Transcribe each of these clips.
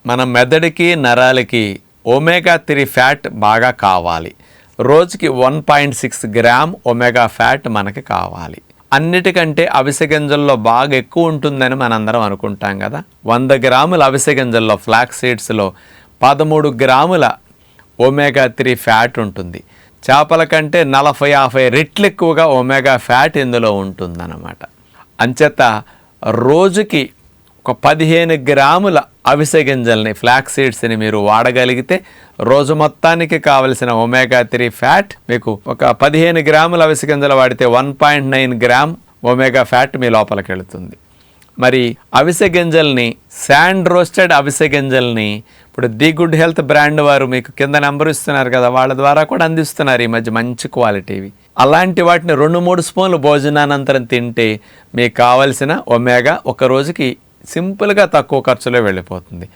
మన మెదడుకి నరాలకి omega 3 fat బాగా కావాలి. రోజుకి 1.6 గ్రామ్ ఒమేగా ఫ్యాట్ మనకి కావాలి. అన్నిటికంటే అవిసె గింజల్లో బాగా ఎక్కువ ఉంటుందని మనందరం అనుకుంటాం కదా. 100 గ్రాముల అవిసె గింజల్లో ఫ్లాక్స్ సీడ్స్లో 13 గ్రాముల ఒమేగా 3 ఫ్యాట్ ఉంటుంది. చేపల కంటే 40-50 రెట్లు ఎక్కువగా ఒమేగా ఫ్యాట్ ఇందులో ఉంటుందన్నమాట. అంచేత రోజుకి ఒక 15 గ్రాముల అవిసె గింజల్ని ఫ్లాక్స్ సీడ్స్ని మీరు వాడగలిగితే రోజు మొత్తానికి కావలసిన ఒమేగా 3 ఫ్యాట్ మీకు ఒక 15 గ్రాముల అవిసె గింజలు వాడితే 1.9 గ్రామ్ ఒమేగా ఫ్యాట్ మీ లోపలికి వెళుతుంది. మరి అవిసె గింజల్ని శాండ్ రోస్టెడ్ అవిసె గింజల్ని ఇప్పుడు ది గుడ్ హెల్త్ బ్రాండ్ వారు మీకు కింద నెంబర్ ఇస్తున్నారు కదా, వాళ్ళ ద్వారా కూడా అందిస్తున్నారు ఈ మధ్య మంచి క్వాలిటీవి. అలాంటి వాటిని 2-3 స్పూన్లు భోజనానంతరం తింటే మీకు కావలసిన ఒమేగా ఒక రోజుకి సింపుల్గా తక్కువ ఖర్చులో వెళ్ళిపోతుంది.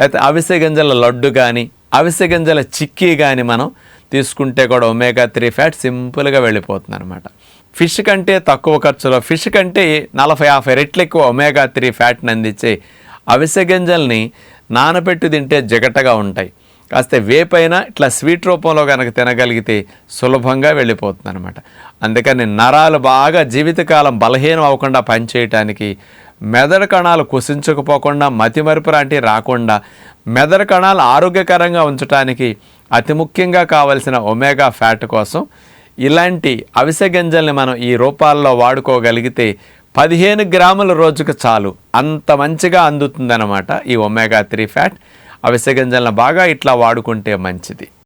అయితే అవిసె గింజల లడ్డు కానీ అవిసె గింజల చిక్కీ కానీ మనం తీసుకుంటే కూడా ఒమేగా 3 ఫ్యాట్ సింపుల్గా వెళ్ళిపోతుంది అనమాట. ఫిష్ కంటే తక్కువ ఖర్చులో, ఫిష్ కంటే 40-50 రెట్లు ఎక్కువ ఒమేగా 3 ఫ్యాట్ని అందించే అవిసె గింజల్ని నానబెట్టి తింటే జిగటగా ఉంటాయి. కాస్త వేపైనా ఇట్లా స్వీట్ రూపంలో కనుక తినగలిగితే సులభంగా వెళ్ళిపోతుంది అనమాట. అందుకని నరాలు బాగా జీవితకాలం బలహీనం అవ్వకుండా పనిచేయటానికి, మెదడు కణాలు కుసించకపోకుండా, మతిమరుపు లాంటివి రాకుండా, మెదడు కణాలు ఆరోగ్యకరంగా ఉంచడానికి అతి ముఖ్యంగా కావలసిన ఒమేగా ఫ్యాట్ కోసం ఇలాంటి అవిసె గింజల్ని మనం ఈ రూపాల్లో వాడుకోగలిగితే 15 గ్రాముల రోజుకు చాలు. అంత మంచిగా అందుతుందన్నమాట ఈ ఒమేగా 3 ఫ్యాట్. అవిసె గింజలను బాగా ఇట్లా వాడుకుంటే మంచిది.